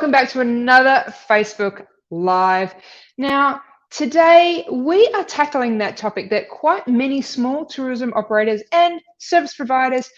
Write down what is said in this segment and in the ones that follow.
welcome back to another Facebook Live. Now, today we are tackling that topic that quite many small tourism operators and service providers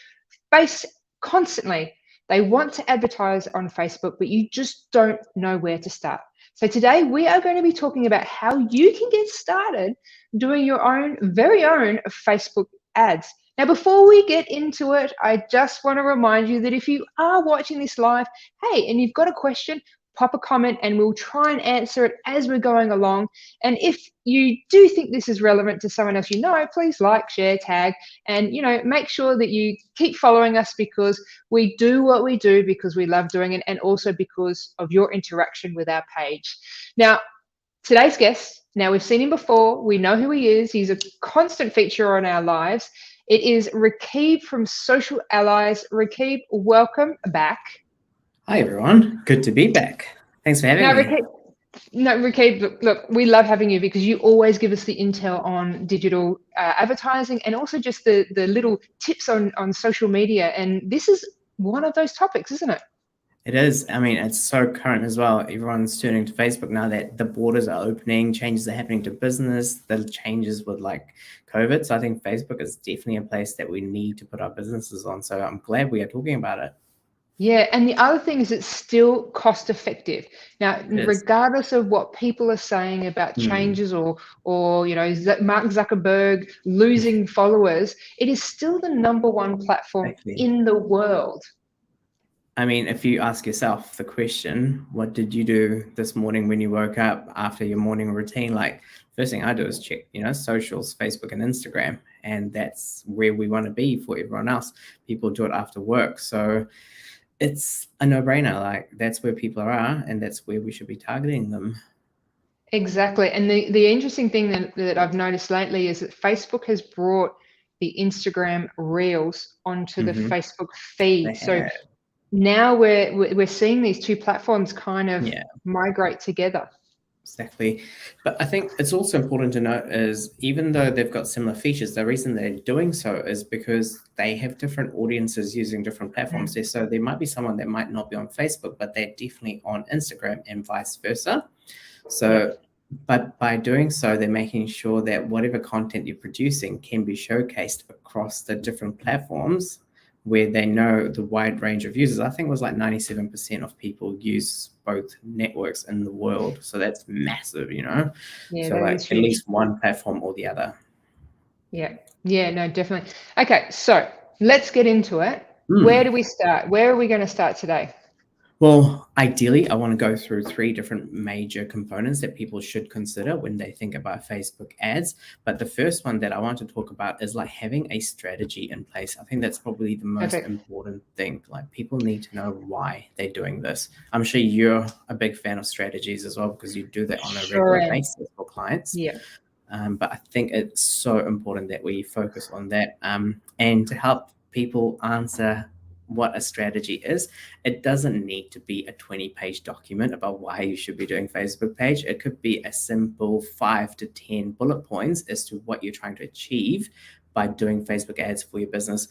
face constantly. They want to advertise on Facebook, but you just don't know where to start. So today we are going to be talking about how you can get started doing your very own Facebook ads. Now, before we get into it, I just want to remind you that if you are watching this live, hey, and you've got a question, pop a comment and we'll try and answer it as we're going along. And if you do think this is relevant to someone else you know, please like, share, tag, and make sure that you keep following us, because we do what we do because we love doing it, and also because of your interaction with our page. Now, today's guest, now we've seen him before, we know who he is, he's a constant feature on our lives. It is Rakib from Social Allies. Rakib, welcome back. Hi everyone, good to be back. Thanks for having me. Rakib, look, we love having you because you always give us the intel on digital advertising, and also just the little tips on social media. And this is one of those topics, isn't it? It is. I mean, it's so current as well. Everyone's turning to Facebook now that the borders are opening, changes are happening to business, the changes with like COVID. So I think Facebook is definitely a place that we need to put our businesses on. So I'm glad we are talking about it. Yeah, and the other thing is it's still cost effective. Now, regardless of what people are saying about changes or Mark Zuckerberg losing followers, it is still the #1 platform in the world. I mean, if you ask yourself the question, what did you do this morning when you woke up after your morning routine? Like, first thing I do is check, socials, Facebook and Instagram, and that's where we want to be for everyone else. People do it after work. So it's a no-brainer. Like, that's where people are, and that's where we should be targeting them. Exactly. And the interesting thing that I've noticed lately is that Facebook has brought the Instagram Reels onto the Facebook feed. So now we're seeing these two platforms kind of migrate together. Exactly. But I think it's also important to note is, even though they've got similar features, the reason they're doing so is because they have different audiences using different platforms. So there might be someone that might not be on Facebook, but they're definitely on Instagram, and vice versa. So, but by doing so, they're making sure that whatever content you're producing can be showcased across the different platforms where they know the wide range of users. I think it was like 97% of people use both networks in the world. So that's massive, Yeah, so like at least one platform or the other. Yeah, no, definitely. Okay, so let's get into it. Where do we start? Where are we going to start today? Well, ideally, I want to go through 3 different major components that people should consider when they think about Facebook ads. But the first one that I want to talk about is like having a strategy in place. I think that's probably the most important thing. Like, people need to know why they're doing this. I'm sure you're a big fan of strategies as well, because you do that on a regular basis for clients. Yeah. But I think it's so important that we focus on that. And to help people answer what a strategy is, it doesn't need to be a 20-page document about why you should be doing Facebook page. It could be a simple 5 to 10 bullet points as to what you're trying to achieve by doing Facebook ads for your business.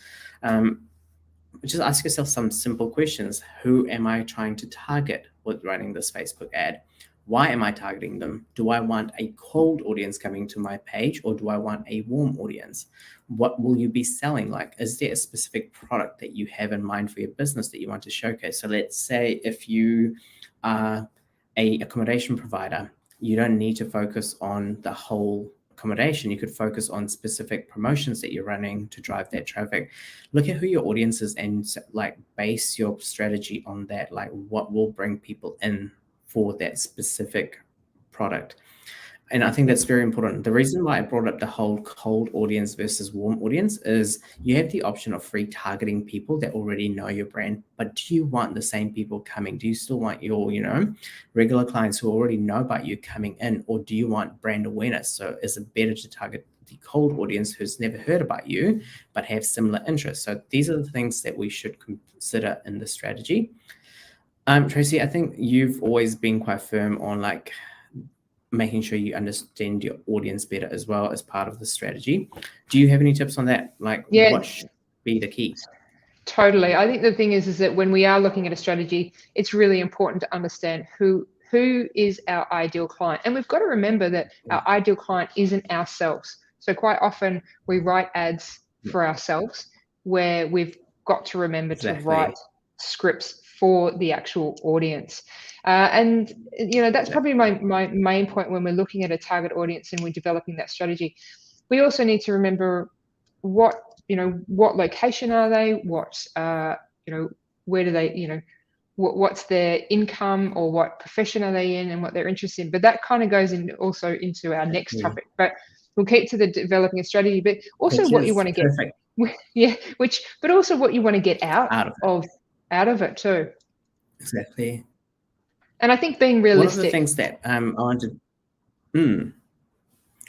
Just ask yourself some simple questions. Who am I trying to target with running this Facebook ad? Why am I targeting them? Do I want a cold audience coming to my page, or do I want a warm audience? What will you be selling? Like, is there a specific product that you have in mind for your business that you want to showcase? So let's say if you are an accommodation provider, you don't need to focus on the whole accommodation. You could focus on specific promotions that you're running to drive that traffic. Look at who your audience is and like base your strategy on that. Like, what will bring people in for that specific product. And I think that's very important. The reason why I brought up the whole cold audience versus warm audience is you have the option of retargeting people that already know your brand, but do you want the same people coming? Do you still want your, regular clients who already know about you coming in, or do you want brand awareness? So is it better to target the cold audience who's never heard about you, but have similar interests? So these are the things that we should consider in the strategy. Tracy, I think you've always been quite firm on like making sure you understand your audience better as well as part of the strategy. Do you have any tips on that? Like, what should be the key? Totally. I think the thing is that when we are looking at a strategy, it's really important to understand who is our ideal client. And we've got to remember that our ideal client isn't ourselves. So quite often we write ads for ourselves, where we've got to remember to write scripts for the actual audience. And that's probably my main point when we're looking at a target audience and we're developing that strategy. We also need to remember what location are they, where do they, what's their income, or what profession are they in, and what they're interested in. But that kind of goes also into our next topic. But we'll keep to the developing a strategy, but also what you want to get, but also what you want to get out of it too. Exactly. And I think being realistic. One of the things that I wanted,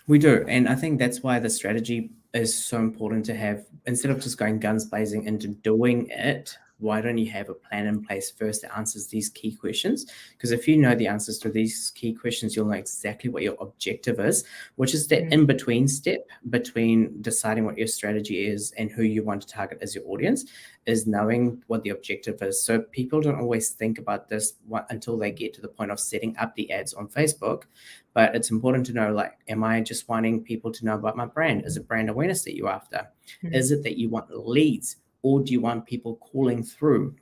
we do, and I think that's why the strategy is so important to have. Instead of just going guns blazing into doing it, why don't you have a plan in place first that answers these key questions? Because if you know the answers to these key questions, you'll know exactly what your objective is, which is that in-between step between deciding what your strategy is and who you want to target as your audience, is knowing what the objective is. So people don't always think about this until they get to the point of setting up the ads on Facebook. But it's important to know, like, am I just wanting people to know about my brand? Is it brand awareness that you're after? Is it that you want leads? Or do you want people calling through?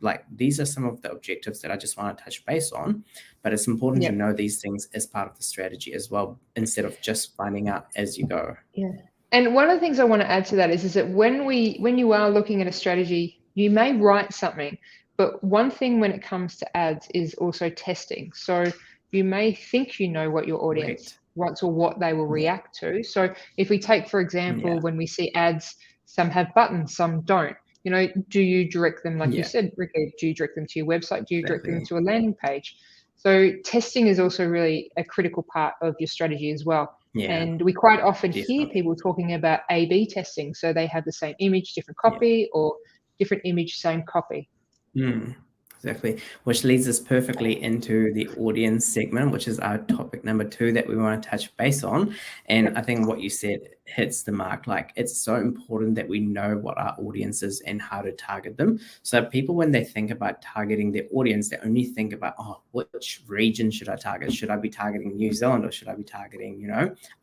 Like, these are some of the objectives that I just want to touch base on. But it's important to know these things as part of the strategy as well, instead of just finding out as you go. Yeah. And one of the things I want to add to that is that when you are looking at a strategy, you may write something, but one thing when it comes to ads is also testing. So you may think you know what your audience wants or what they will react to. So if we take, for example, when we see ads, some have buttons, some don't. Do you direct them, like you said, Ricky, do you direct them to your website? Do you direct them to a landing page? So testing is also really a critical part of your strategy as well. And we quite often hear people talking about A/B testing. So they have the same image, different copy, or different image, same copy. Exactly, which leads us perfectly into the audience segment, which is our topic number 2 that we want to touch base on. And I think what you said hits the mark. Like, it's so important that we know what our audience is and how to target them. So people, when they think about targeting their audience, they only think about, which region should I target? Should I be targeting New Zealand, or should I be targeting,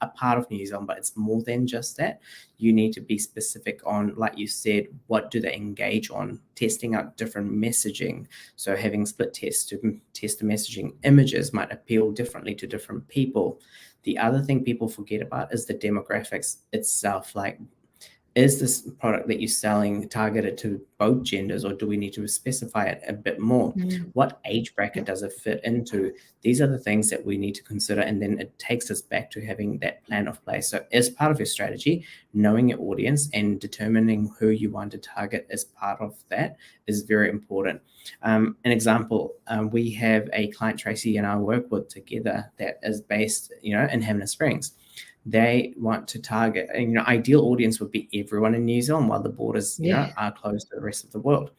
a part of New Zealand? But it's more than just that. You need to be specific on, like you said, what do they engage on? Testing out different messaging. So having split tests to test the messaging. Images might appeal differently to different people. The other thing people forget about is the demographics itself. Like, is this product that you're selling targeted to both genders, or do we need to specify it a bit more? What age bracket does it fit into? These are the things that we need to consider, and then it takes us back to having that plan of play. So as part of your strategy, knowing your audience and determining who you want to target as part of that is very important. An example, we have a client, Tracy, and I work with together, that is based, in Hanna Springs. They want to target, ideal audience would be everyone in New Zealand, while the borders, are closed to the rest of the world.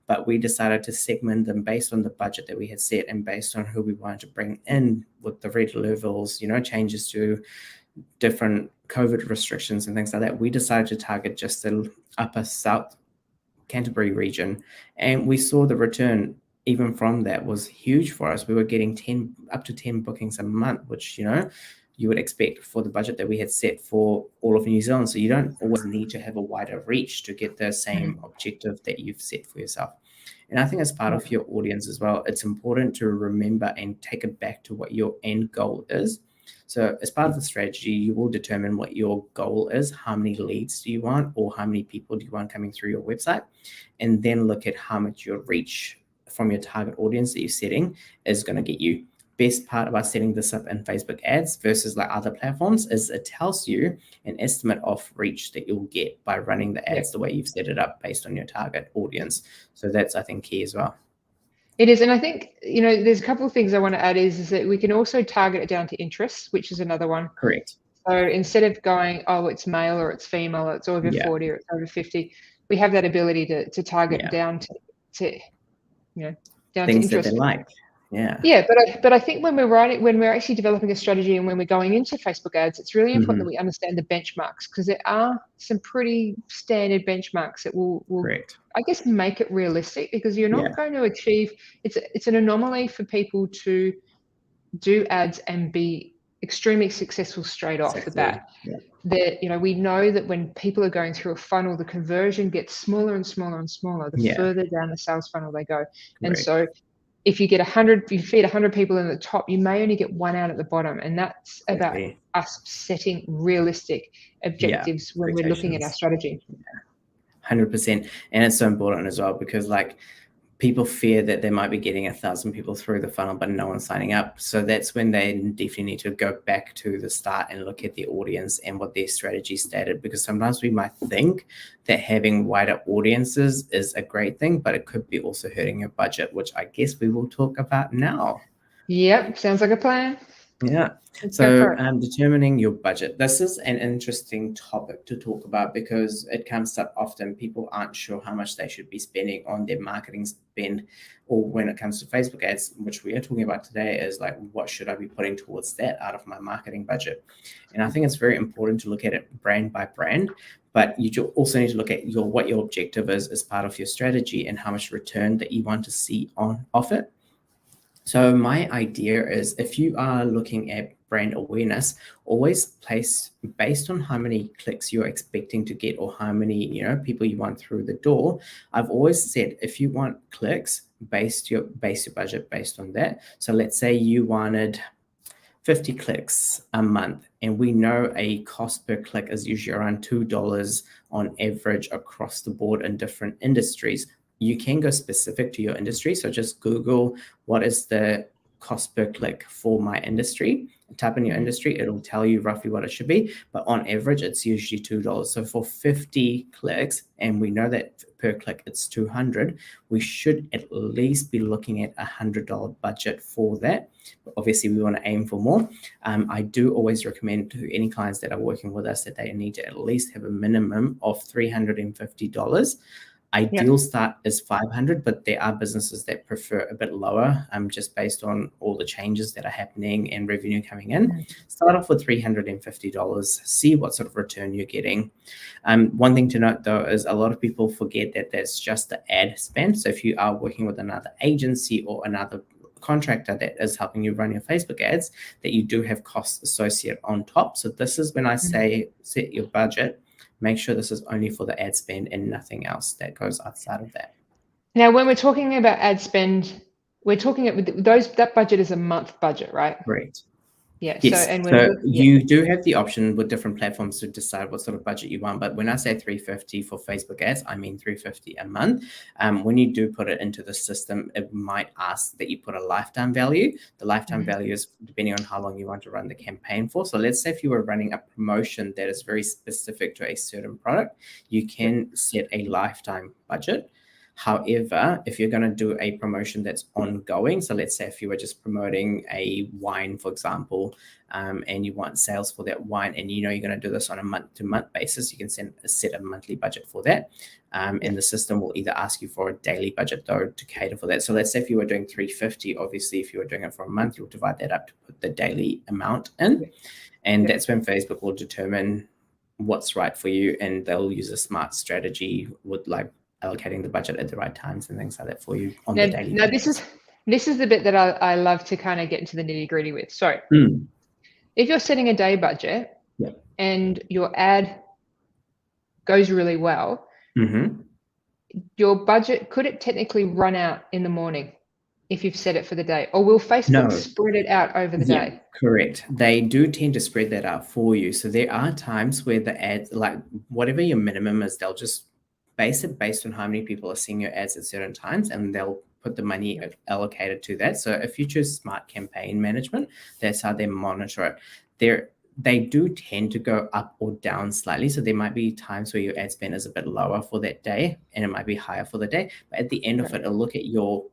But we decided to segment them based on the budget that we had set and based on who we wanted to bring in with the red levels, changes to different COVID restrictions and things like that. We decided to target just the upper South Canterbury region, and we saw the return even from that was huge for us. We were getting up to 10 bookings a month, which, you would expect for the budget that we had set for all of New Zealand. So you don't always need to have a wider reach to get the same objective that you've set for yourself. And I think as part of your audience as well, it's important to remember and take it back to what your end goal is. So as part of the strategy, you will determine what your goal is. How many leads do you want, or how many people do you want coming through your website? And then look at how much your reach from your target audience that you're setting is going to get you. Best part about setting this up in Facebook ads versus like other platforms is it tells you an estimate of reach that you'll get by running the ads the way you've set it up based on your target audience. So that's, I think, key as well. It is. And I think, there's a couple of things I want to add is that we can also target it down to interests, which is another one. Correct. So instead of going, it's male or it's female, or it's over 40 or it's over 50, we have that ability to target down to down things to interest. that they like. Yeah. Yeah, but I think when we're actually developing a strategy and when we're going into Facebook ads, it's really important that we understand the benchmarks, because there are some pretty standard benchmarks that will Correct. I guess make it realistic, because you're Yeah. not going to achieve. It's an anomaly for people to do ads and be extremely successful straight off the bat. Yeah. That we know that when people are going through a funnel, the conversion gets smaller and smaller and smaller the Yeah. further down the sales funnel they go. And Correct. so if you feed 100 people in the top, you may only get one out at the bottom. And that's about us setting realistic objectives when we're looking at our strategy. 100%. And it's so important as well, because like people fear that they might be getting 1,000 people through the funnel, but no one's signing up. So that's when they definitely need to go back to the start and look at the audience and what their strategy stated, because sometimes we might think that having wider audiences is a great thing, but it could be also hurting your budget, which I guess we will talk about now. Yep, sounds like a plan. Yeah. So determining your budget. This is an interesting topic to talk about because it comes up often. People aren't sure how much they should be spending on their marketing spend, or when it comes to Facebook ads, which we are talking about today, is like, what should I be putting towards that out of my marketing budget? And I think it's very important to look at it brand by brand, but you also need to look at what your objective is as part of your strategy and how much return that you want to see off it. So my idea is, if you are looking at brand awareness, always place based on how many clicks you're expecting to get or how many people you want through the door. I've always said, if you want clicks, base your budget based on that. So let's say you wanted 50 clicks a month, and we know a cost per click is usually around $2 on average across the board in different industries. You can go specific to your industry. So just Google what is the cost per click for my industry. Type in your industry, it'll tell you roughly what it should be. But on average, it's usually $2. So for 50 clicks, and we know that per click it's 200, we should at least be looking at $100 budget for that. But obviously, we want to aim for more. I do always recommend to any clients that are working with us that they need to at least have a minimum of $350. Ideal start is 500, but there are businesses that prefer a bit lower, just based on all the changes that are happening and revenue coming in. Start off with $350, see what sort of return you're getting. One thing to note though is a lot of people forget that that's just the ad spend. So if you are working with another agency or another contractor that is helping you run your Facebook ads, that you do have costs associated on top. So this is when I say set your budget. Make sure this is only for the ad spend and nothing else that goes outside of that. Now, when we're talking about ad spend, we're talking about that budget is a month budget, right? Correct. Yeah. Yes. So you do have the option with different platforms to decide what sort of budget you want. But when I say 350 for Facebook ads, I mean 350 a month. When you do put it into the system, it might ask that you put a lifetime value. The lifetime value is depending on how long you want to run the campaign for. So let's say if you were running a promotion that is very specific to a certain product, you can set a lifetime budget. However, if you're going to do a promotion that's ongoing, so let's say if you were just promoting a wine, for example, and you want sales for that wine, and you're going to do this on a month-to-month basis, you can set a monthly budget for that. And the system will either ask you for a daily budget though to cater for that. So let's say if you were doing 350, obviously if you were doing it for a month, you'll divide that up to put the daily amount in. And that's when Facebook will determine what's right for you, and they'll use a smart strategy with like allocating the budget at the right times and things like that for you on the daily. Now, this is the bit that I love to kind of get into the nitty gritty with. So if you're setting a day budget and your ad goes really well, your budget, could it technically run out in the morning if you've set it for the day, or will Facebook spread it out over the day? Correct. They do tend to spread that out for you. So there are times where the ads, like whatever your minimum is, they'll just base it based on how many people are seeing your ads at certain times, and they'll put the money allocated to that. So if you choose Smart Campaign Management, that's how they monitor it. They do tend to go up or down slightly. So there might be times where your ad spend is a bit lower for that day, and it might be higher for the day. But at the end of it, it'll look at your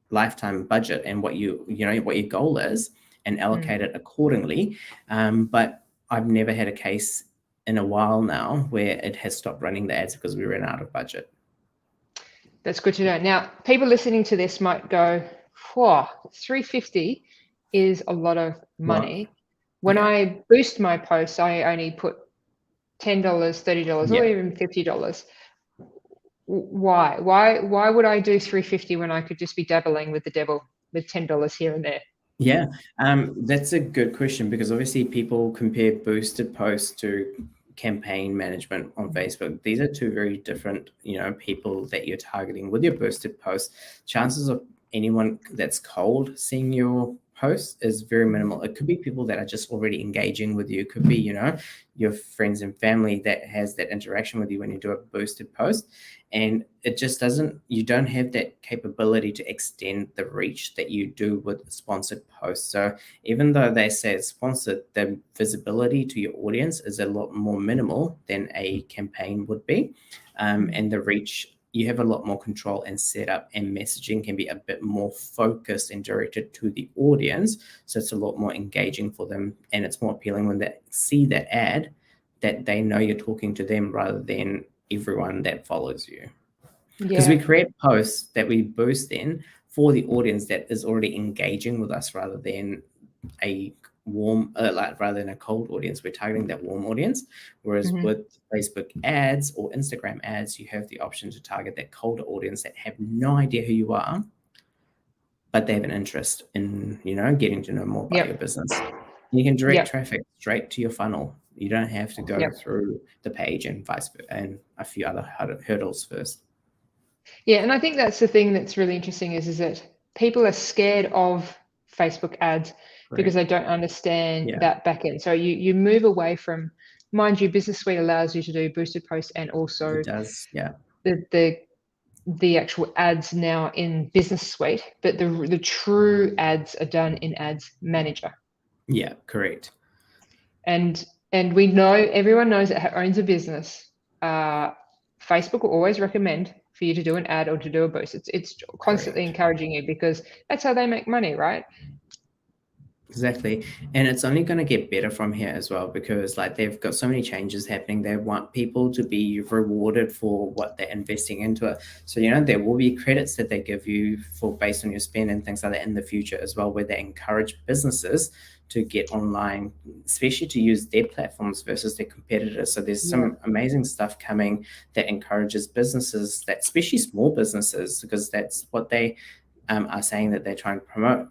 lifetime budget and what what your goal is, and allocate it accordingly. But I've never had a case in a while now where it has stopped running the ads because we ran out of budget. That's good to know. Now, people listening to this might go, whew, 350 is a lot of What? money. When Yeah. I boost my posts, I only put $10, $30, or Yeah. even $50. Why would I do 350 when I could just be dabbling with the devil with $10 here and there? Yeah, that's a good question because obviously people compare boosted posts to campaign management on Facebook. These are two very different, people that you're targeting with your boosted posts. Chances of anyone that's cold seeing your post is very minimal. It could be people that are just already engaging with you. It could be, your friends and family that has that interaction with you when you do a boosted post. And it just you don't have that capability to extend the reach that you do with sponsored posts. So even though they say it's sponsored, the visibility to your audience is a lot more minimal than a campaign would be. And the reach, you have a lot more control and setup, and messaging can be a bit more focused and directed to the audience. So it's a lot more engaging for them, and it's more appealing when they see that ad that they know you're talking to them rather than everyone that follows you. Because we create posts that we boost in for the audience that is already engaging with us rather than a rather than a cold audience. We're targeting that warm audience. Whereas with Facebook ads or Instagram ads, you have the option to target that colder audience that have no idea who you are, but they have an interest in, getting to know more about your business. You can direct traffic straight to your funnel. You don't have to go through the page and and a few other hurdles first. Yeah, and I think that's the thing that's really interesting is that people are scared of Facebook ads because they don't understand that back end. So you move away from, mind you, Business Suite allows you to do boosted posts and also it does, the actual ads now in Business Suite, but the true ads are done in Ads Manager. Yeah, correct. And we know, everyone knows that owns a business. Facebook will always recommend for you to do an ad or to do a boost. It's constantly encouraging you because that's how they make money, right? Exactly. And it's only going to get better from here as well because they've got so many changes happening. They want people to be rewarded for what they're investing into it. So, there will be credits that they give you for based on your spend and things like that in the future as well, where they encourage businesses to get online, especially to use their platforms versus their competitors. So there's some amazing stuff coming that encourages businesses, that especially small businesses, because that's what they are saying that they're trying to promote.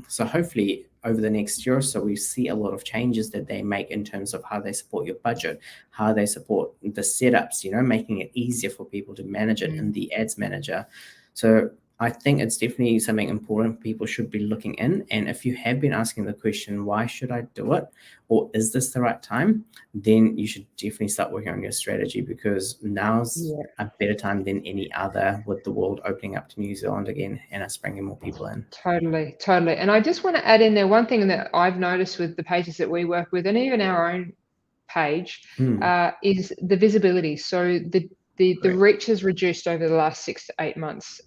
So hopefully over the next year or so, we see a lot of changes that they make in terms of how they support your budget, how they support the setups, making it easier for people to manage it in the Ads Manager. So I think it's definitely something important people should be looking in. And if you have been asking the question, why should I do it? Or is this the right time? Then you should definitely start working on your strategy because now's a better time than any other with the world opening up to New Zealand again and us bringing more people in. Totally. And I just want to add in there one thing that I've noticed with the pages that we work with and even our own page is the visibility. So the reach has reduced over the last 6 to 8 months.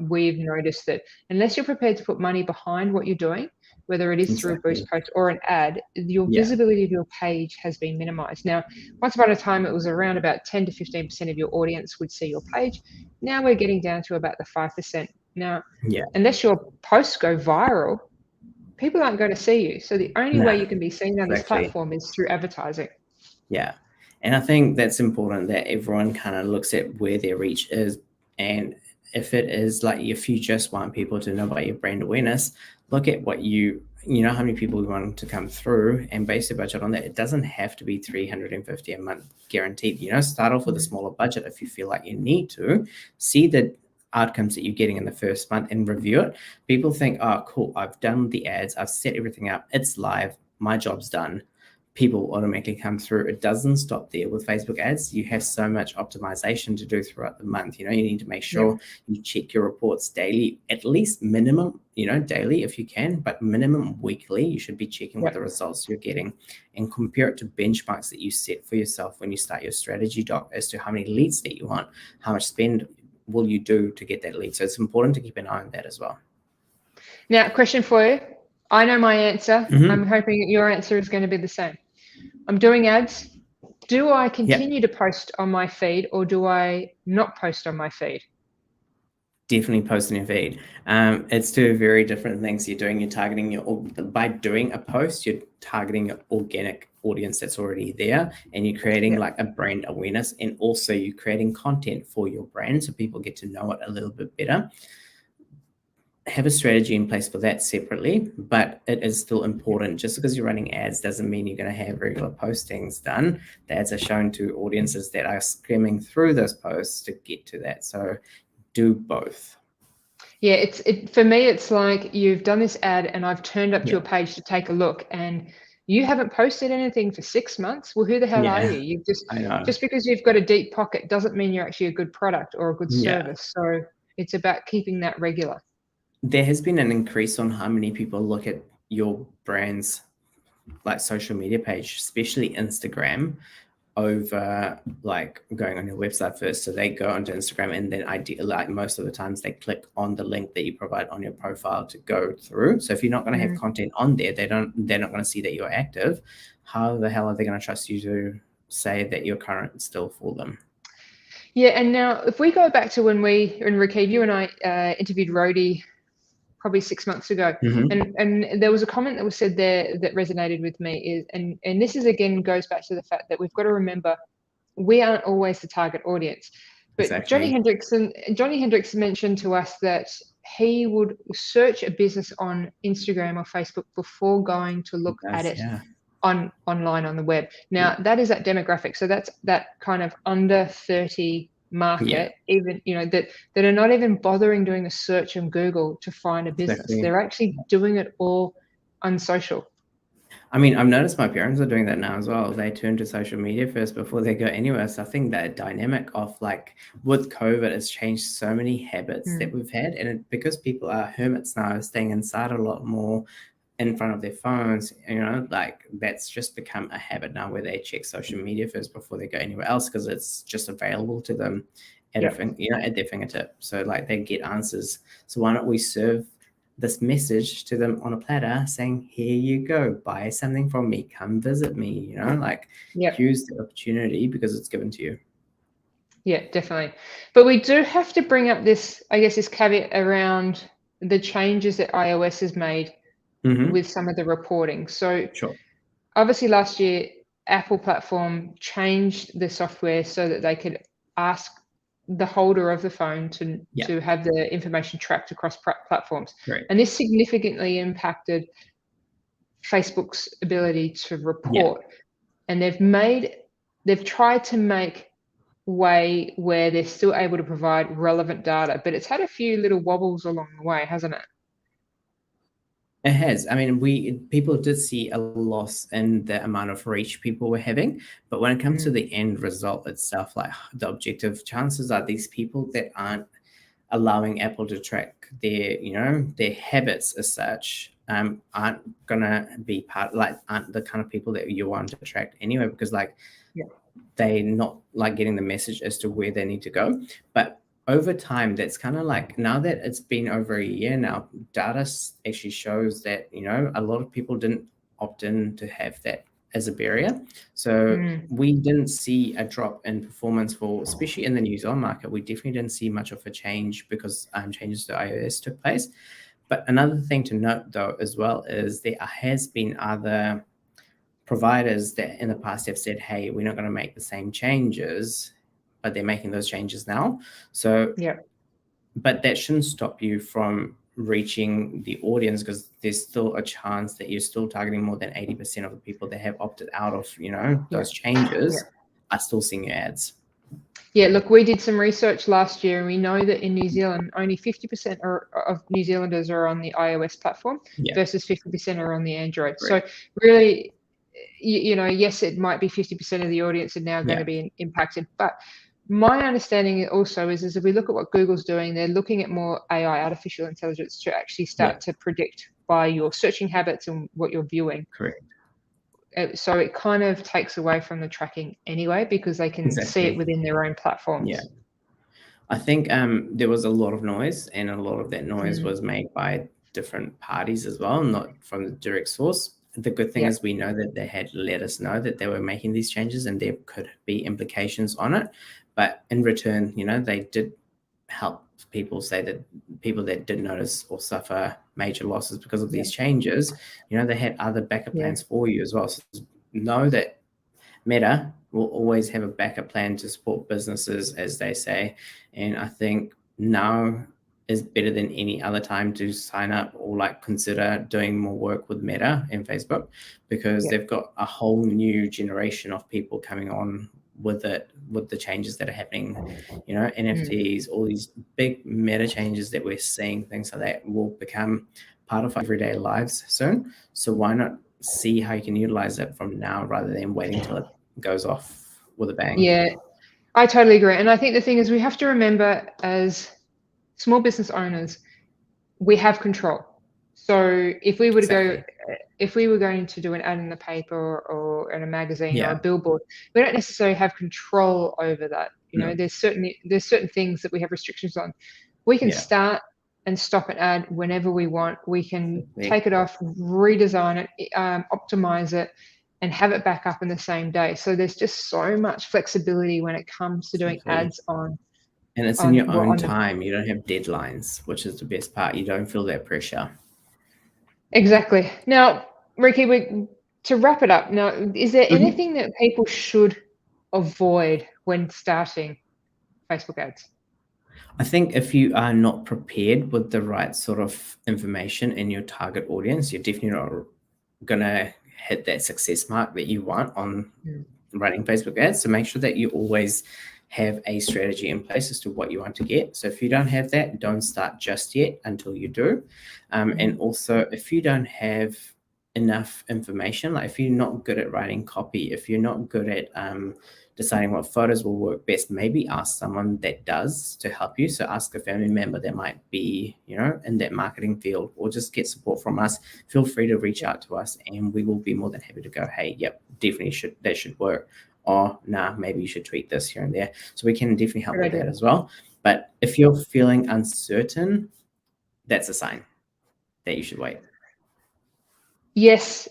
We've noticed that unless you're prepared to put money behind what you're doing, whether it is through a boost post or an ad, your visibility of your page has been minimized. Now, once upon a time, it was around about 10 to 15% of your audience would see your page. Now we're getting down to about the 5%. Now, unless your posts go viral, people aren't going to see you. So the only way you can be seen on this platform is through advertising. Yeah. And I think that's important that everyone kind of looks at where their reach is. And if it is if you just want people to know about your brand awareness, look at what you know how many people you want to come through and base your budget on that. It doesn't have to be $350 a month guaranteed. Start off with a smaller budget if you feel like you need to. See the outcomes that you're getting in the first month and review it. People think, oh, cool, I've done the ads, I've set everything up, it's live, my job's done. People automatically come through. It doesn't stop there with Facebook ads. You have so much optimization to do throughout the month. You need to make sure you check your reports daily, at least minimum, daily if you can, but minimum weekly. You should be checking what the results you're getting and compare it to benchmarks that you set for yourself when you start your strategy doc as to how many leads that you want, how much spend will you do to get that lead. So it's important to keep an eye on that as well. Now, question for you. I know my answer. I'm hoping that your answer is going to be the same. I'm doing ads. Do I continue to post on my feed or do I not post on my feed? Definitely post in your feed. It's two very different things you're doing. You're targeting by doing a post, you're targeting your organic audience that's already there, and you're creating like a brand awareness, and also you're creating content for your brand so people get to know it a little bit better. Have a strategy in place for that separately, but it is still important. Just because you're running ads doesn't mean you're going to have regular postings done. The ads are shown to audiences that are skimming through those posts to get to that. So do both. Yeah, for me, it's like you've done this ad and I've turned up to your page to take a look, and you haven't posted anything for 6 months. Well, who the hell are you? You've just because you've got a deep pocket doesn't mean you're actually a good product or a good service. So it's about keeping that regular. There has been an increase on how many people look at your brand's like social media page, especially Instagram, over like going on your website first. So they go onto Instagram, and then like most of the times they click on the link that you provide on your profile to go through. So if you're not going to have content on there, they're not going to see that you're active. How the hell are they going to trust you to say that you're current still for them? Yeah, and now if we go back to when Rakeeb, you and I interviewed Rody probably 6 months ago, and there was a comment that was said there that resonated with me, and this is again goes back to the fact that we've got to remember we aren't always the target audience. But Johnny Hendricks mentioned to us that he would search a business on Instagram or Facebook before going to look at it online on the web. Now that is that demographic, so that's that kind of under 30 market, even that are not even bothering doing a search on Google to find a business. They're actually doing it all on social. I mean, I've noticed my parents are doing that now as well. They turn to social media first before they go anywhere. So I think that dynamic of like with COVID has changed so many habits that we've had, and because people are hermits now, staying inside a lot more in front of their phones, like that's just become a habit now where they check social media first before they go anywhere else, because it's just available to them at at their fingertip. So like they get answers. So why don't we serve this message to them on a platter saying, here you go, buy something from me, come visit me, use the opportunity because it's given to you. Yeah, definitely. But we do have to bring up this caveat around the changes that iOS has made with some of the reporting. So obviously last year, Apple platform changed the software so that they could ask the holder of the phone to have the information tracked across platforms. And this significantly impacted Facebook's ability to report. And they've tried to make way where they're still able to provide relevant data, but it's had a few little wobbles along the way, hasn't it? It has. I mean, people did see a loss in the amount of reach people were having, but when it comes to the end result itself, like the objective, chances are these people that aren't allowing Apple to track their, their habits as such, aren't gonna be aren't the kind of people that you want to attract anyway, because they're not like getting the message as to where they need to go. But over time, that's kind of like, now that it's been over a year now, data actually shows that, a lot of people didn't opt in to have that as a barrier. So we didn't see a drop in performance especially in the New Zealand market. We definitely didn't see much of a change because changes to iOS took place. But another thing to note though as well is there has been other providers that in the past have said, hey, we're not going to make the same changes, but they're making those changes now. So, but that shouldn't stop you from reaching the audience, because there's still a chance that you're still targeting more than 80% of the people that have opted out of, those changes are still seeing your ads. Yeah, look, we did some research last year, and we know that in New Zealand, only 50% of New Zealanders are on the iOS platform versus 50% are on the Android. So really, yes, it might be 50% of the audience are now going to be impacted, but my understanding also is if we look at what Google's doing, they're looking at more AI, artificial intelligence, to actually start to predict by your searching habits and what you're viewing. Correct. So it kind of takes away from the tracking anyway, because they can see it within their own platforms. Yeah. I think there was a lot of noise, and a lot of that noise was made by different parties as well, not from the direct source. The good thing is we know that they had let us know that they were making these changes and there could be implications on it. But in return, they did help people say that people that did notice or suffer major losses because of these changes, they had other backup plans for you as well. So know that Meta will always have a backup plan to support businesses, as they say. And I think now is better than any other time to sign up or consider doing more work with Meta and Facebook, because they've got a whole new generation of people coming on with it, with the changes that are happening, NFTs, all these big meta changes that we're seeing, things like that will become part of our everyday lives soon. So why not see how you can utilize it from now rather than waiting till it goes off with a bang? Yeah, I totally agree. And I think the thing is, we have to remember, as small business owners, we have control. So if we were to go, if we were going to do an ad in the paper or in a magazine or a billboard, we don't necessarily have control over that. There's certain things that we have restrictions on. We can start and stop an ad whenever we want. We can take it off, redesign it, optimize it, and have it back up in the same day. So there's just so much flexibility when it comes to doing ads on. And it's in your own time. You don't have deadlines, which is the best part. You don't feel that pressure. Exactly. Now, Ricky, to wrap it up, now, is there anything that people should avoid when starting Facebook ads? I think if you are not prepared with the right sort of information in your target audience, you're definitely not going to hit that success mark that you want on running Facebook ads. So make sure that you always have a strategy in place as to what you want to get. So if you don't have that, don't start just yet until you do. And also, if you don't have enough information, like if you're not good at writing copy, if you're not good at deciding what photos will work best, maybe ask someone that does to help you. So ask a family member that might be, in that marketing field, or just get support from us. Feel free to reach out to us and we will be more than happy to go, hey, yep, definitely that should work. Or maybe you should tweak this here and there. So we can definitely help with that as well. But if you're feeling uncertain, that's a sign that you should wait. Yes,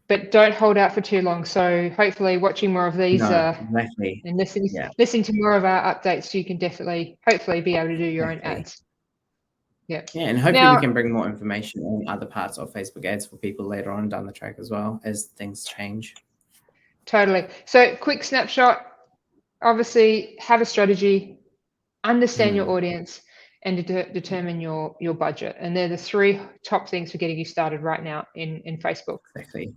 but don't hold out for too long. So hopefully watching more of these exactly. and listening to more of our updates, so you can definitely, hopefully, be able to do your own ads. Yeah, and hopefully we can bring more information on other parts of Facebook ads for people later on down the track as well as things change. Totally. So quick snapshot, obviously have a strategy, understand your audience, and determine your budget. And they're the three top things for getting you started right now in Facebook. Exactly.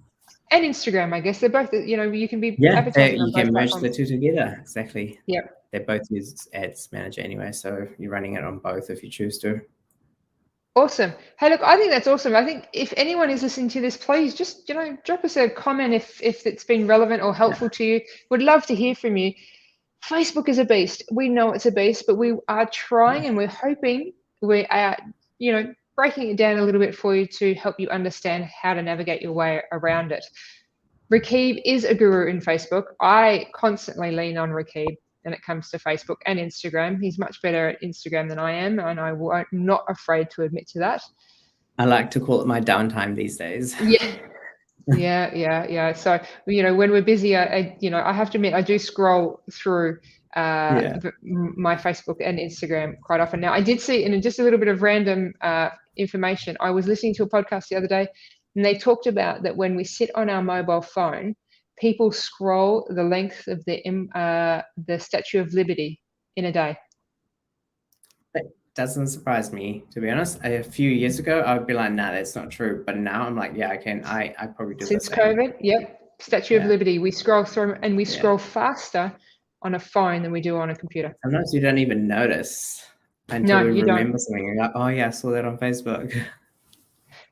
And Instagram, I guess. They're both, you can be advertising on both platforms. You can merge the two together. Exactly. Yep. They both use Ads Manager anyway, so you're running it on both if you choose to. Awesome. Hey, look, I think that's awesome. I think if anyone is listening to this, please just, drop us a comment if it's been relevant or helpful to you. Would love to hear from you. Facebook is a beast. We know it's a beast, but we are trying and we're hoping we are, breaking it down a little bit for you to help you understand how to navigate your way around it. Rakib is a guru in Facebook. I constantly lean on Rakib when it comes to Facebook and Instagram. He's much better at Instagram than I am, and I'm not afraid to admit to that. I like to call it my downtime these days. Yeah. So, when we're busy, I have to admit, I do scroll through my Facebook and Instagram quite often. Now, I did see, and just a little bit of random information, I was listening to a podcast the other day, and they talked about that when we sit on our mobile phone, people scroll the length of the Statue of Liberty in a day. That doesn't surprise me, to be honest. A few years ago, I would be like, nah, that's not true. But now I'm like, yeah, I can. I probably do. Since COVID, yep. Statue of Liberty. We scroll through, and we scroll faster on a phone than we do on a computer. Sometimes you don't even notice until you remember something. You're like, oh yeah, I saw that on Facebook.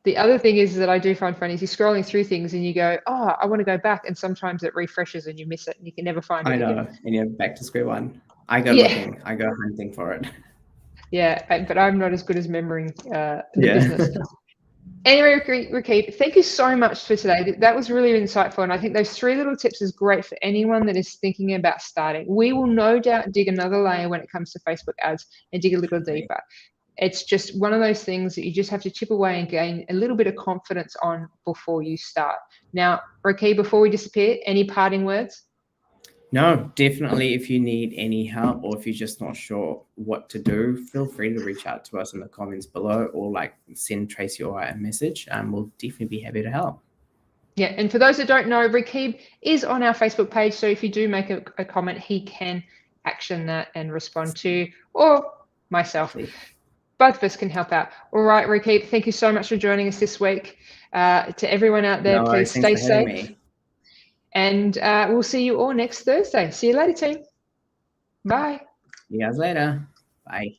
The other thing is that I do find funny is you're scrolling through things and you go, oh, I want to go back. And sometimes it refreshes and you miss it and you can never find it. I know. Again. And you're back to square one. I go looking. I go hunting for it. Yeah, but I'm not as good as remembering the business. Anyway, Rakib, thank you so much for today. That was really insightful. And I think those 3 little tips is great for anyone that is thinking about starting. We will no doubt dig another layer when it comes to Facebook ads and dig a little deeper. It's just one of those things that you just have to chip away and gain a little bit of confidence on before you start. Now, Rakib, before we disappear, any parting words? No, definitely. If you need any help or if you're just not sure what to do, feel free to reach out to us in the comments below or like send Tracy or I a message. We'll definitely be happy to help. Yeah, and for those that don't know, Rakib is on our Facebook page, so if you do make a comment, he can action that and respond to you, or myself. Both of us can help out. All right, Rakib, thank you so much for joining us this week. To everyone out there, No please worries. Thanks stay for having safe. me. And we'll see you all next Thursday. See you later, team. Bye. See you guys later. Bye.